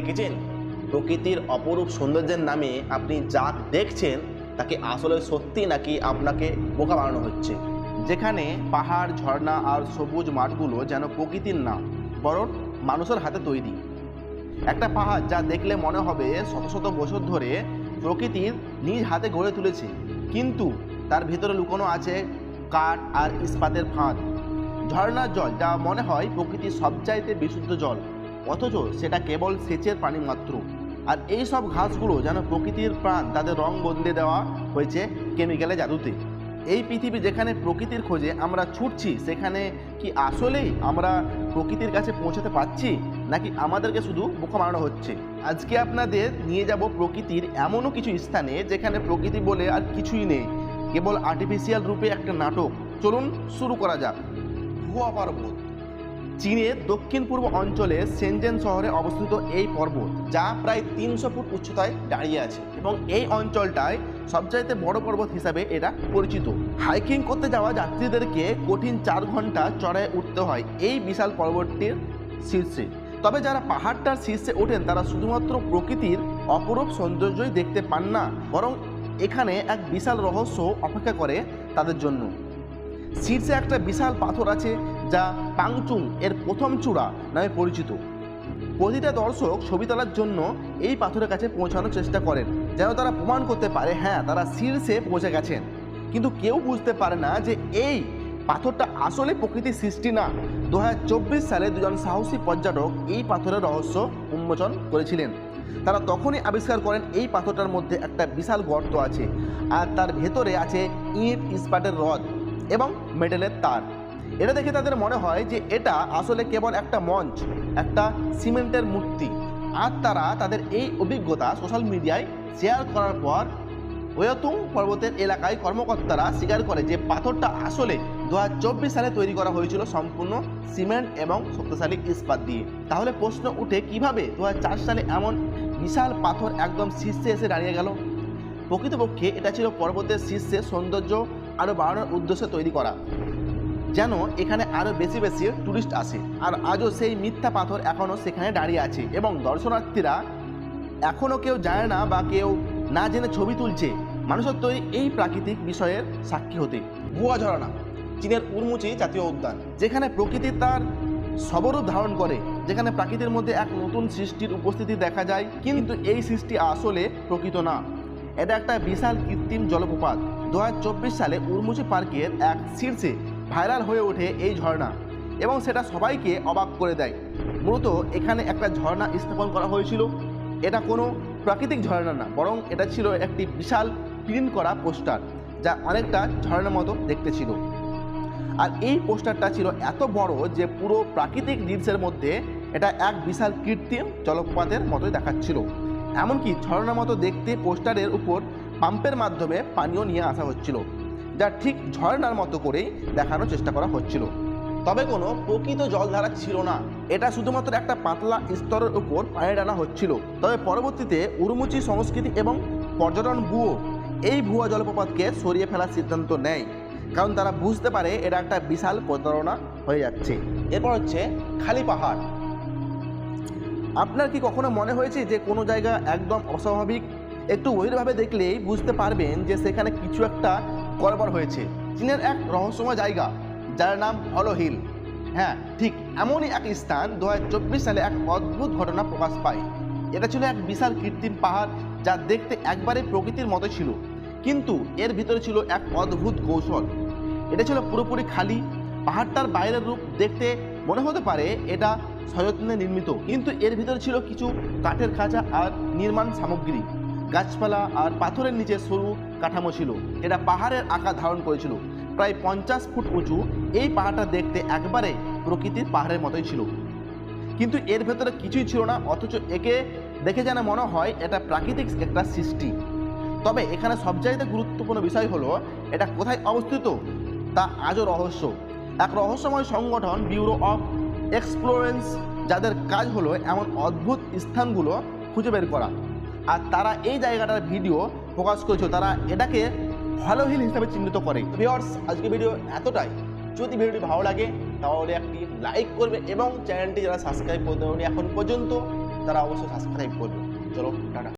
দেখেছেন? প্রকৃতির অপরূপ সৌন্দর্যের নামে আপনি যা দেখছেন তাকে আসলে সত্যি নাকি আপনাকে বোকা বানানো হচ্ছে? যেখানে পাহাড়, ঝর্ণা আর সবুজ মাঠগুলো যেন প্রকৃতির না, বরং মানুষের হাতে তৈরি। একটা পাহাড় যা দেখলে মনে হবে শত শত বছর ধরে প্রকৃতির নিজ হাতে গড়ে তুলেছে, কিন্তু তার ভিতরে লুকানো আছে কাঠ আর ইস্পাতের ফাঁদ। ঝর্ণার জল যা মনে হয় প্রকৃতির সবচাইতে বিশুদ্ধ জল, অথচ সেটা কেবল সেচের পানি মাত্র। আর এই সব ঘাসগুলো যেন প্রকৃতির প্রাণ, তাদের রং বদলে দেওয়া হয়েছে কেমিক্যালের জাদুতে। এই পৃথিবী যেখানে প্রকৃতির খোঁজে আমরা ছুটছি, সেখানে কি আসলেই আমরা প্রকৃতির কাছে পৌঁছাতে পারছি, নাকি আমাদেরকে শুধু বোকা বানানো হচ্ছে? আজকে আপনাদের নিয়ে যাব প্রকৃতির এমনও কিছু স্থানে যেখানে প্রকৃতি বলে আর কিছুই নেই, কেবল আর্টিফিশিয়াল রূপে একটা নাটক। চলুন শুরু করা যাক। ভুয়া পর্বত। চীনের দক্ষিণ পূর্ব অঞ্চলে শেনজেন শহরে অবস্থিত এই পর্বত, যা প্রায় 300 ফুট উচ্চতায় দাঁড়িয়ে আছে, এবং এই অঞ্চলটায় সবচাইতে বড় পর্বত হিসাবে এটা পরিচিত। হাইকিং করতে যাওয়া যাত্রীদেরকে কঠিন 4 ঘন্টা চড়ায় উঠতে হয় এই বিশাল পর্বতটির শীর্ষে। তবে যারা পাহাড়টার শীর্ষে ওঠেন তারা শুধুমাত্র প্রকৃতির অপরূপ সৌন্দর্যই দেখতে পান না, বরং এখানে এক বিশাল রহস্য অপেক্ষা করে তাদের জন্য। শীর্ষে একটা বিশাল পাথর আছে যা পাংচুং এর প্রথম চূড়া নামে পরিচিত। প্রতিটা দর্শক ছবি তোলার জন্য এই পাথরের কাছে পৌঁছানোর চেষ্টা করেন, যেন তারা প্রমাণ করতে পারে হ্যাঁ, তারা শীর্ষে পৌঁছে গেছেন। কিন্তু কেউ বুঝতে পারে না যে এই পাথরটা আসলে প্রকৃতির সৃষ্টি না। 2024 সালে দুজন সাহসী পর্যটক এই পাথরের রহস্য উন্মোচন করেছিলেন। তারা তখনই আবিষ্কার করেন এই পাথরটার মধ্যে একটা বিশাল গর্ত আছে, আর তার ভেতরে আছে ইট, ইস্পাতের রড এবং মেটালের তার। এটা দেখে তাদের মনে হয় যে এটা আসলে কেবল একটা মঞ্চ, একটা সিমেন্টের মূর্তি। আর তারা তাদের এই অভিজ্ঞতা সোশ্যাল মিডিয়ায় শেয়ার করার পর ওয়াতুং পর্বতের এলাকায় কর্মকর্তারা স্বীকার করে যে পাথরটা আসলে 2024 সালে তৈরি করা হয়েছিল সম্পূর্ণ সিমেন্ট এবং শক্তিশালী ইস্পাত দিয়ে। তাহলে প্রশ্ন উঠে, কিভাবে 2004 সালে এমন বিশাল পাথর একদম শীর্ষে এসে দাঁড়িয়ে গেল? প্রকৃতপক্ষে এটা ছিল পর্বতের শীর্ষে সৌন্দর্য আরও বাড়ানোর উদ্দেশ্যে তৈরি করা, যেন এখানে আরও বেশি বেশি টুরিস্ট আসে। আর আজও সেই মিথ্যা পাথর এখনও সেখানে দাঁড়িয়ে আছে, এবং দর্শনার্থীরা এখনও কেউ জানে না বা কেউ না জেনে ছবি তুলছে মানুষের তৈরি এই প্রাকৃতিক বিষয়ের সাক্ষী হতে। ভুয়া ঝর্ণা। চীনের উরমুচি জাতীয় উদ্যান, যেখানে প্রকৃতি তার সবরূপ ধারণ করে, যেখানে প্রাকৃতির মধ্যে এক নতুন সৃষ্টির উপস্থিতি দেখা যায়, কিন্তু এই সৃষ্টি আসলে প্রকৃত না। এটা একটা বিশাল কৃত্রিম জলপ্রপাত। 2024 সালে উরমুচি পার্কের এক শীর্ষে ভাইরাল হয়ে ওঠে এই ঝর্ণা, এবং সেটা সবাইকে অবাক করে দেয়। মূলত এখানে একটা ঝর্ণা স্থাপন করা হয়েছিল। এটা কোনো প্রাকৃতিক ঝর্ণা না, বরং এটা ছিল একটি বিশাল প্রিন্ট করা পোস্টার, যা অনেকটা ঝর্ণার মতো দেখতে ছিল। আর এই পোস্টারটা ছিল এত বড় যে পুরো প্রাকৃতিক দৃশ্যের মধ্যে এটা এক বিশাল কৃত্রিম জলপ্রপাতের মতোই দেখাচ্ছিল। এমনকি ঝর্ণার মতো দেখতে পোস্টারের উপর পাম্পের মাধ্যমে পানীয় নিয়ে আসা হচ্ছিল, যা ঠিক ঝর্ণার মতো করেই দেখানোর চেষ্টা করা হচ্ছিল। তবে কোনো প্রকৃত জলধারা ছিল না, এটা শুধুমাত্র একটা পাতলা স্তরের উপর পানি টানা হচ্ছিল। তবে পরবর্তীতে উরুমুচি সংস্কৃতি এবং পর্যটন ব্যুরো এই ভুয়া জলপ্রপাতকে সরিয়ে ফেলার সিদ্ধান্ত নেয়, কারণ তারা বুঝতে পারে এটা একটা বিশাল প্রতারণা হয়ে যাচ্ছে। এরপর হচ্ছে খালি পাহাড়। আপনার কি কখনো মনে হয়েছে যে কোনো জায়গা একদম অস্বাভাবিক? একটু গভীরভাবে দেখলেই বুঝতে পারবেন যে সেখানে কিছু একটা গড়বড় হয়েছে। চীনের এক রহস্যময় জায়গা যার নাম হলো হিল। হ্যাঁ, ঠিক এমনই এক স্থান 2024 সালে এক অদ্ভুত ঘটনা প্রকাশ পায়। এটা ছিল এক বিশাল কৃত্রিম পাহাড় যা দেখতে একবারে প্রকৃতির মতো ছিল, কিন্তু এর ভিতরে ছিল এক অদ্ভুত কৌশল। এটা ছিল পুরোপুরি খালি। পাহাড়টার বাইরের রূপ দেখতে মনে হতে পারে এটা সযত্নে নির্মিত, কিন্তু এর ভিতরে ছিল কিছু কাঠের খাঁচা আর নির্মাণ সামগ্রী, গাছপালা আর পাথরের নিচে সরু কাঠামো ছিল। এটা পাহাড়ের আকার ধারণ করেছিল। প্রায় 50 ফুট উঁচু এই পাহাড়টা দেখতে একবারে প্রকৃতির পাহাড়ের মতোই ছিল, কিন্তু এর ভেতরে কিছুই ছিল না, অথচ একে দেখে যেন মনে হয় এটা প্রাকৃতিক একটা সৃষ্টি। তবে এখানে সবচাইতে গুরুত্বপূর্ণ বিষয় হলো এটা কোথায় অবস্থিত তা আজও রহস্য। এক রহস্যময় সংগঠন ব্যুরো অফ এক্সপ্লোরেন্স, যাদের কাজ হলো এমন অদ্ভুত স্থানগুলো খুঁজে বের করা, আর তারা এই জায়গাটার ভিডিও প্রকাশ করেছে। তারা এটাকে হলো হিল হিসাবে চিহ্নিত করে। ভিউয়ার্স, আজকে ভিডিও এতটাই। যদি ভিডিওটি ভালো লাগে তাহলে একটি লাইক করবে এবং চ্যানেলটি যারা সাবস্ক্রাইব করতে পারেনি এখন পর্যন্ত তারা অবশ্যই সাবস্ক্রাইব করবে। চলো টাটা।